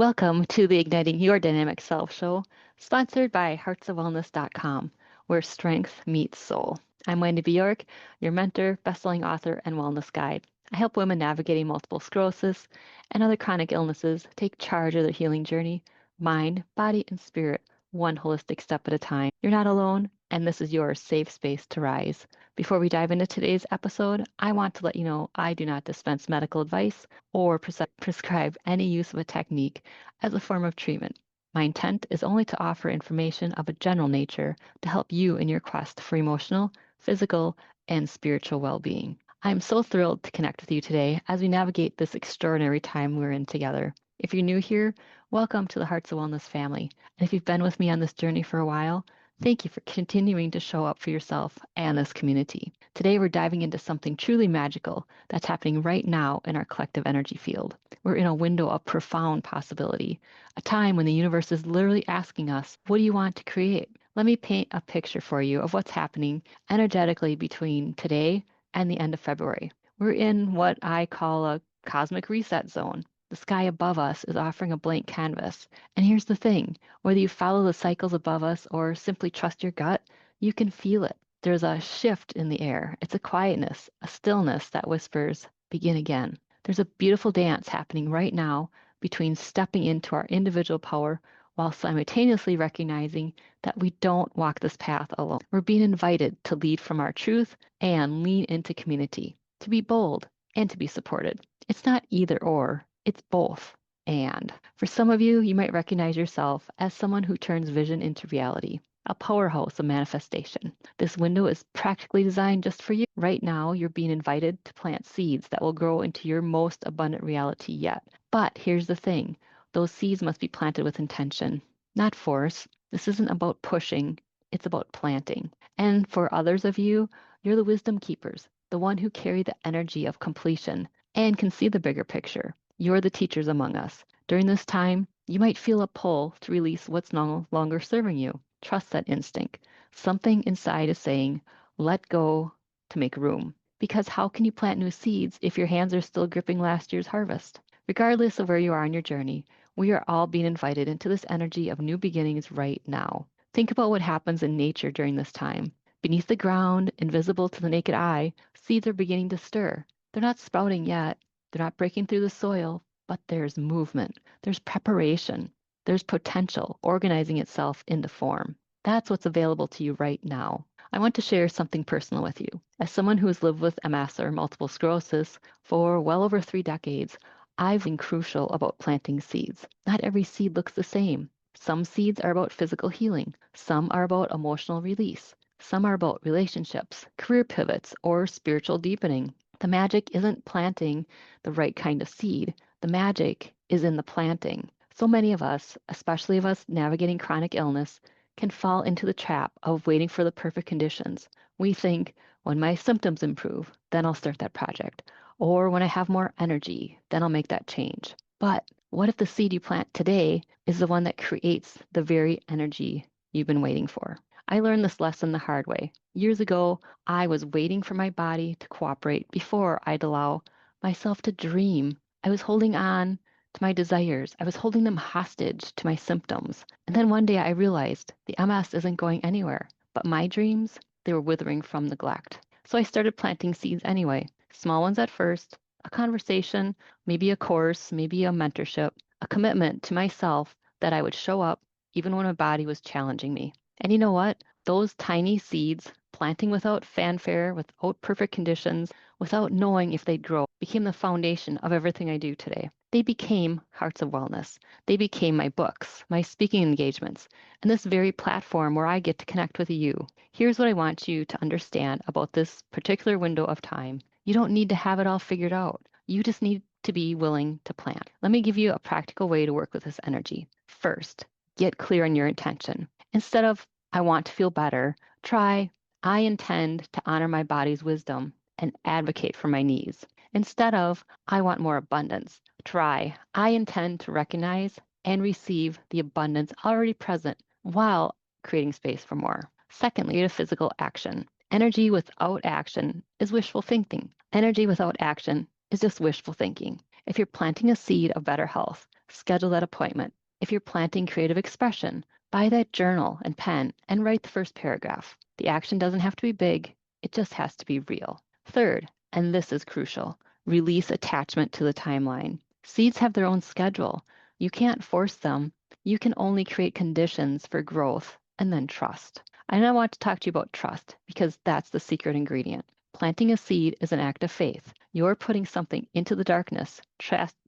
Welcome to the Igniting Your Dynamic Self show, sponsored by heartsofwellness.com, where strength meets soul. I'm Wendy Bjork, your mentor, bestselling author, and wellness guide. I help women navigating multiple sclerosis and other chronic illnesses take charge of their healing journey, mind, body, and spirit, one holistic step at a time. You're not alone, and this is your safe space to rise. Before we dive into today's episode, I want to let you know I do not dispense medical advice or prescribe any use of a technique as a form of treatment. My intent is only to offer information of a general nature to help you in your quest for emotional, physical, and spiritual well being. I'm so thrilled to connect with you today as we navigate this extraordinary time we're in together. If you're new here, welcome to the Hearts of Wellness family. And if you've been with me on this journey for a while, thank you for continuing to show up for yourself and this community. Today, we're diving into something truly magical that's happening right now in our collective energy field. We're in a window of profound possibility, a time when the universe is literally asking us, what do you want to create? Let me paint a picture for you of what's happening energetically between today and the end of February. We're in what I call a cosmic reset zone. The sky above us is offering a blank canvas. And here's the thing, whether you follow the cycles above us or simply trust your gut, you can feel it. There's a shift in the air. It's a quietness, a stillness that whispers, begin again. There's a beautiful dance happening right now between stepping into our individual power while simultaneously recognizing that we don't walk this path alone. We're being invited to lead from our truth and lean into community, to be bold and to be supported. It's not either or, it's both. And for some of you, you might recognize yourself as someone who turns vision into reality, a powerhouse of manifestation. This window is practically designed just for you. Right now, you're being invited to plant seeds that will grow into your most abundant reality yet. But here's the thing, those seeds must be planted with intention, not force. This isn't about pushing, it's about planting. And for others of you, you're the wisdom keepers, the one who carry the energy of completion and can see the bigger picture. You're the teachers among us. During this time, you might feel a pull to release what's no longer serving you. Trust that instinct. Something inside is saying, let go to make room. Because how can you plant new seeds if your hands are still gripping last year's harvest? Regardless of where you are on your journey, we are all being invited into this energy of new beginnings right now. Think about what happens in nature during this time. Beneath the ground, invisible to the naked eye, seeds are beginning to stir. They're not sprouting yet. They're not breaking through the soil, but there's movement, there's preparation, there's potential organizing itself into form. That's what's available to you right now. I want to share something personal with you. As someone who has lived with MS or multiple sclerosis for well over 3 decades, I've been crucial about planting seeds. Not every seed looks the same. Some seeds are about physical healing. Some are about emotional release. Some are about relationships, career pivots, or spiritual deepening. The magic isn't planting the right kind of seed. The magic is in the planting. So many of us, especially of us navigating chronic illness, can fall into the trap of waiting for the perfect conditions. We think, when my symptoms improve, then I'll start that project. Or when I have more energy, then I'll make that change. But what if the seed you plant today is the one that creates the very energy you've been waiting for? I learned this lesson the hard way. Years ago, I was waiting for my body to cooperate before I'd allow myself to dream. I was holding on to my desires. I was holding them hostage to my symptoms. And then one day I realized the MS isn't going anywhere, but my dreams, they were withering from neglect. So I started planting seeds anyway, small ones at first, a conversation, maybe a course, maybe a mentorship, a commitment to myself that I would show up even when my body was challenging me. And you know what? Those tiny seeds, planting without fanfare, without perfect conditions, without knowing if they'd grow, became the foundation of everything I do today. They became Hearts of Wellness. They became my books, my speaking engagements, and this very platform where I get to connect with you. Here's what I want you to understand about this particular window of time. You don't need to have it all figured out. You just need to be willing to plant. Let me give you a practical way to work with this energy. First, get clear on your intention. Instead of, I want to feel better, try, I intend to honor my body's wisdom and advocate for my needs. Instead of, I want more abundance, try, I intend to recognize and receive the abundance already present while creating space for more. Secondly, to physical action. Energy without action is wishful thinking. Energy without action is just wishful thinking. If you're planting a seed of better health, schedule that appointment. If you're planting creative expression, buy that journal and pen and write the first paragraph. The action doesn't have to be big, it just has to be real. Third, and this is crucial, release attachment to the timeline. Seeds have their own schedule. You can't force them. You can only create conditions for growth and then trust. And I want to talk to you about trust because that's the secret ingredient. Planting a seed is an act of faith. You're putting something into the darkness,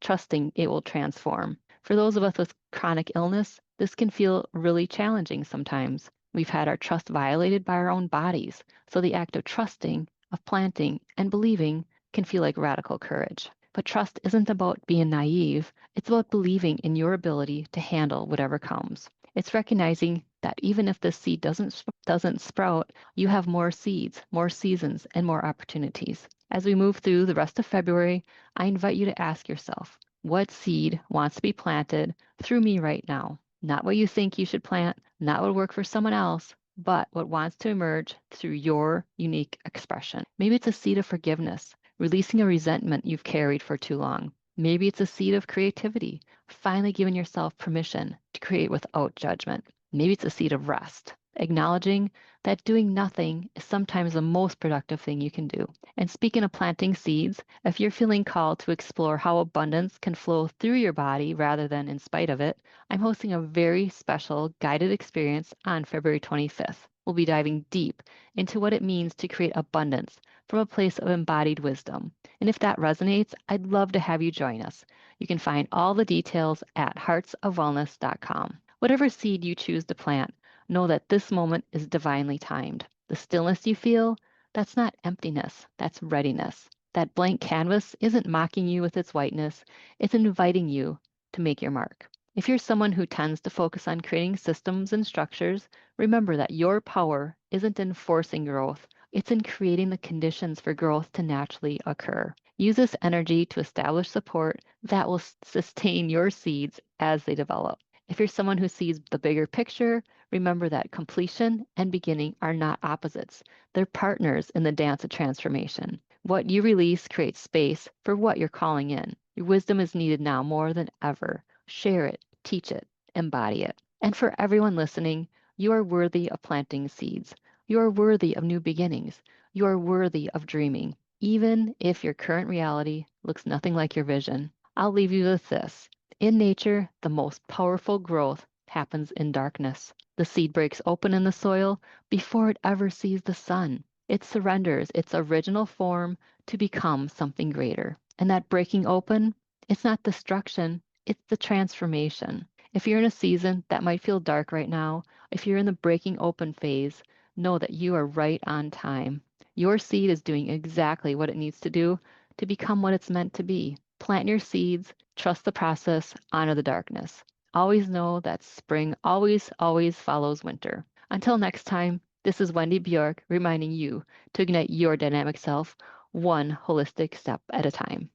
trusting it will transform. For those of us with chronic illness, this can feel really challenging sometimes. We've had our trust violated by our own bodies, so the act of trusting, of planting, and believing can feel like radical courage. But trust isn't about being naive, it's about believing in your ability to handle whatever comes. It's recognizing that even if this seed doesn't sprout, you have more seeds, more seasons, and more opportunities. As we move through the rest of February, I invite you to ask yourself, what seed wants to be planted through me right now? Not what you think you should plant, not what will work for someone else, but what wants to emerge through your unique expression. Maybe it's a seed of forgiveness, releasing a resentment you've carried for too long. Maybe it's a seed of creativity, finally giving yourself permission to create without judgment. Maybe it's a seed of rest, acknowledging that doing nothing is sometimes the most productive thing you can do. And speaking of planting seeds, if you're feeling called to explore how abundance can flow through your body rather than in spite of it, I'm hosting a very special guided experience on February 25th. We'll be diving deep into what it means to create abundance from a place of embodied wisdom. And if that resonates, I'd love to have you join us. You can find all the details at heartsofwellness.com. Whatever seed you choose to plant, know that this moment is divinely timed. The stillness you feel, that's not emptiness, that's readiness. That blank canvas isn't mocking you with its whiteness, it's inviting you to make your mark. If you're someone who tends to focus on creating systems and structures, remember that your power isn't in forcing growth, it's in creating the conditions for growth to naturally occur. Use this energy to establish support that will sustain your seeds as they develop. If you're someone who sees the bigger picture, remember that completion and beginning are not opposites. They're partners in the dance of transformation. What you release creates space for what you're calling in. Your wisdom is needed now more than ever. Share it, teach it, embody it. And for everyone listening, you are worthy of planting seeds. You are worthy of new beginnings. You are worthy of dreaming, even if your current reality looks nothing like your vision. I'll leave you with this. In nature, the most powerful growth happens in darkness. The seed breaks open in the soil before it ever sees the sun. It surrenders its original form to become something greater. And that breaking open, it's not destruction, it's the transformation. If you're in a season that might feel dark right now, if you're in the breaking open phase, know that you are right on time. Your seed is doing exactly what it needs to do to become what it's meant to be. Plant your seeds, trust the process, honor the darkness. Always know that spring always follows winter. Until next time, this is Wendy Bjork reminding you to ignite your dynamic self one holistic step at a time.